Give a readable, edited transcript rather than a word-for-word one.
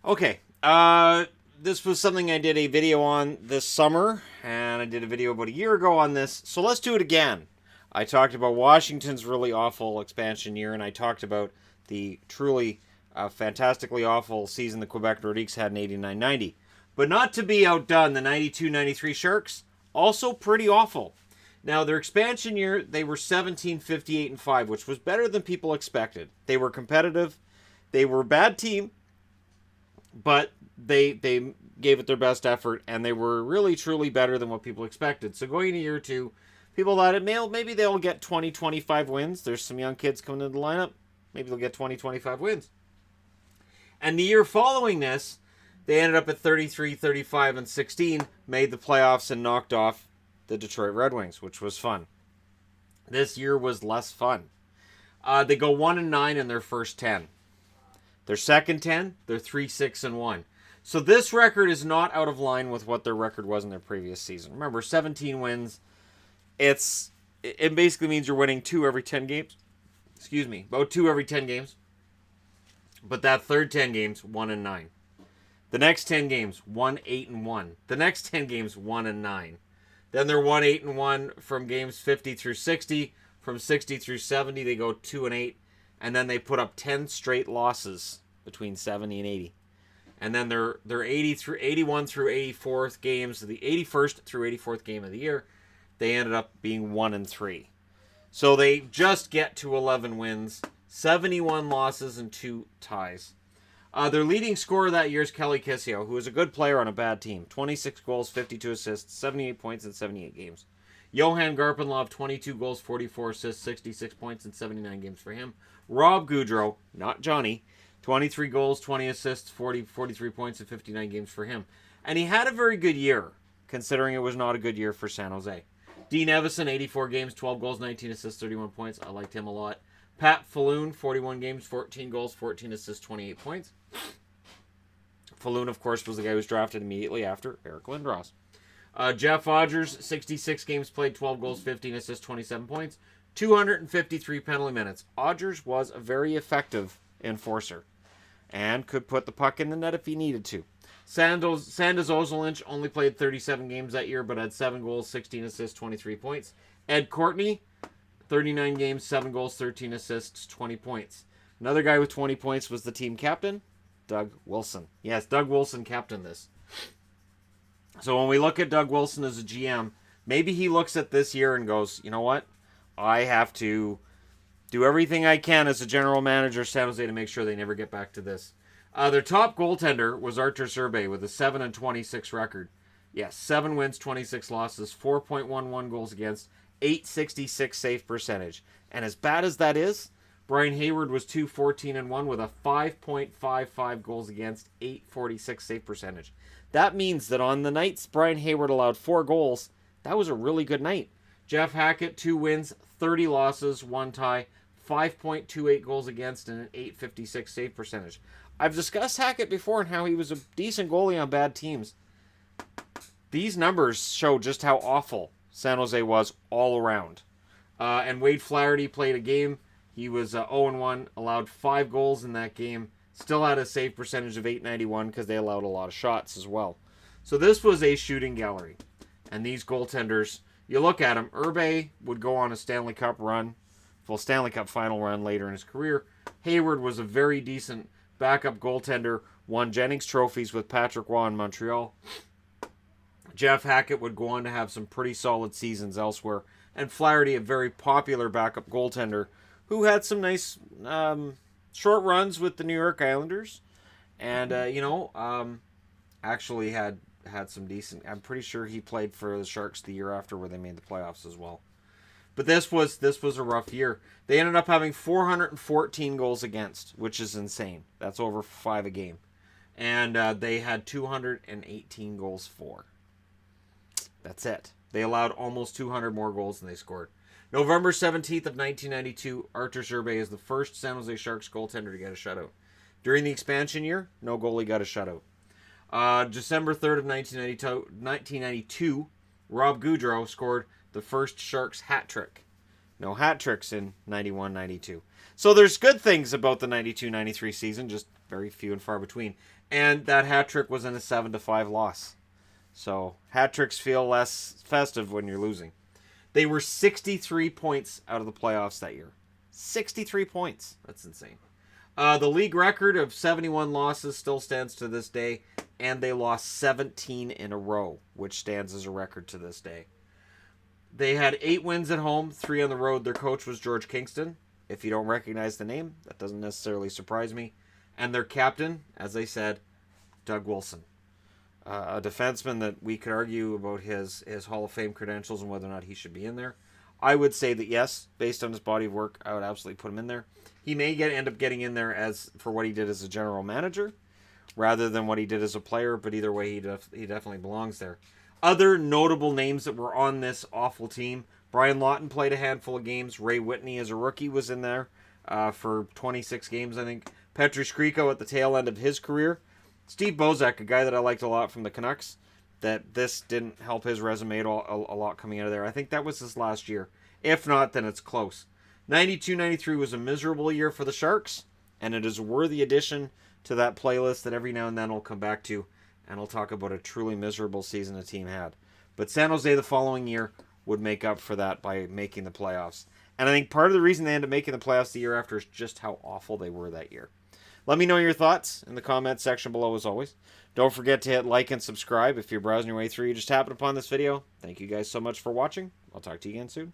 Okay. This was something I did a video on this summer, and I did a video about a year ago on this. So let's do it again. I talked about Washington's really awful expansion year, and I talked about the truly fantastically awful season the Quebec Nordiques had in 89-90. But not to be outdone, the 92-93 Sharks, also pretty awful. Now, their expansion year, they were 17-58-5, which was better than people expected. They were competitive. They were a bad team, but they gave it their best effort, and they were really, truly better than what people expected. So going into year two, people thought maybe they'll get 20, 25 wins. There's some young kids coming into the lineup. Maybe they'll get 20, 25 wins. And the year following this, they ended up at 33, 35, and 16, made the playoffs, and knocked off the Detroit Red Wings, which was fun. This year was less fun. They go 1-9 in their first 10. Their second 10, they're 3-6-1. So this record is not out of line with what their record was in their previous season. Remember, 17 wins. It basically means you're winning 2 every 10 games. Excuse me, about 2 every 10 games. But that third 10 games, 1-9. The next 10 games, 1-8-1. The next 10 games, 1-9. Then they're 1-8-1 from games 50 through 60. From 60 through 70, they go 2-8. And then they put up 10 straight losses between 70 and 80. And then their 81 through 84th games, the 81st through 84th game of the year, they ended up being 1-3. So they just get to 11 wins, 71 losses, and 2 ties. Their leading scorer that year is Kelly Cassio, who is a good player on a bad team. 26 goals, 52 assists, 78 points in 78 games. Johan Garpenlov, 22 goals, 44 assists, 66 points in 79 games for him. Rob Goudreau, not Johnny, 23 goals, 20 assists, 43 points in 59 games for him. And he had a very good year, considering it was not a good year for San Jose. Dean Evison, 84 games, 12 goals, 19 assists, 31 points. I liked him a lot. Pat Falloon, 41 games, 14 goals, 14 assists, 28 points. Falloon, of course, was the guy who was drafted immediately after Eric Lindros. Jeff Odgers, 66 games played, 12 goals, 15 assists, 27 points. 253 penalty minutes. Odgers was a very effective enforcer and could put the puck in the net if he needed to. Sanders Ozolinsh only played 37 games that year, but had 7 goals, 16 assists, 23 points. Ed Courtney, 39 games, 7 goals, 13 assists, 20 points. Another guy with 20 points was the team captain, Doug Wilson. Yes, Doug Wilson captained this. So when we look at Doug Wilson as a GM, maybe he looks at this year and goes, you know what? I have to do everything I can as a general manager of San Jose to make sure they never get back to this. Their top goaltender was Artur Cerbai with a 7-26 record. Yes, 7 wins, 26 losses, 4.11 goals against, 866 save percentage. And as bad as that is, Brian Hayward was 2-14-1 with a 5.55 goals against, 846 save percentage. That means that on the nights Brian Hayward allowed 4 goals, that was a really good night. Jeff Hackett, 2 wins, 30 losses, 1 tie, 5.28 goals against, and an 856 save percentage. I've discussed Hackett before and how he was a decent goalie on bad teams. These numbers show just how awful San Jose was all around. And Wade Flaherty played a game. He was 0-1, allowed 5 goals in that game. Still had a save percentage of .891 because they allowed a lot of shots as well. So this was a shooting gallery. And these goaltenders, you look at him, Cerbai would go on a Stanley Cup run, full Stanley Cup final run later in his career. Hayward was a very decent backup goaltender, won Jennings trophies with Patrick Roy in Montreal. Jeff Hackett would go on to have some pretty solid seasons elsewhere. And Flaherty, a very popular backup goaltender, who had some nice short runs with the New York Islanders. And, actually had some decent... I'm pretty sure he played for the Sharks the year after where they made the playoffs as well. But this was a rough year. They ended up having 414 goals against, which is insane. That's over 5 a game. And they had 218 goals for. That's it. They allowed almost 200 more goals than they scored. November 17th of 1992, Artur Cerbai is the first San Jose Sharks goaltender to get a shutout. During the expansion year, no goalie got a shutout. December 3rd of 1992, Rob Goudreau scored the first Sharks hat trick. No hat tricks in 91-92. So there's good things about the 92-93 season, just very few and far between. And that hat trick was in a 7-5 loss. So hat tricks feel less festive when you're losing. They were 63 points out of the playoffs that year. 63 points. That's insane. The league record of 71 losses still stands to this day, and they lost 17 in a row, which stands as a record to this day. They had 8 wins at home, 3 on the road. Their coach was George Kingston. If you don't recognize the name, that doesn't necessarily surprise me. And their captain, as I said, Doug Wilson. A defenseman that we could argue about his Hall of Fame credentials and whether or not he should be in there. I would say that yes, based on his body of work, I would absolutely put him in there. He may end up getting in there as for what he did as a general manager, rather than what he did as a player. But either way, he definitely belongs there. Other notable names that were on this awful team: Brian Lawton played a handful of games. Ray Whitney, as a rookie, was in there for 26 games, I think. Petri Skriko at the tail end of his career. Steve Bozak, a guy that I liked a lot from the Canucks, that this didn't help his resume at all, a lot coming out of there. I think that was his last year. If not, then it's close. 92-93 was a miserable year for the Sharks, and it is a worthy addition to that playlist that every now and then I'll come back to, and I'll talk about a truly miserable season a team had. But San Jose the following year would make up for that by making the playoffs. And I think part of the reason they ended up making the playoffs the year after is just how awful they were that year. Let me know your thoughts in the comments section below as always. Don't forget to hit like and subscribe if you're browsing your way through. You just happened upon this video. Thank you guys so much for watching. I'll talk to you again soon.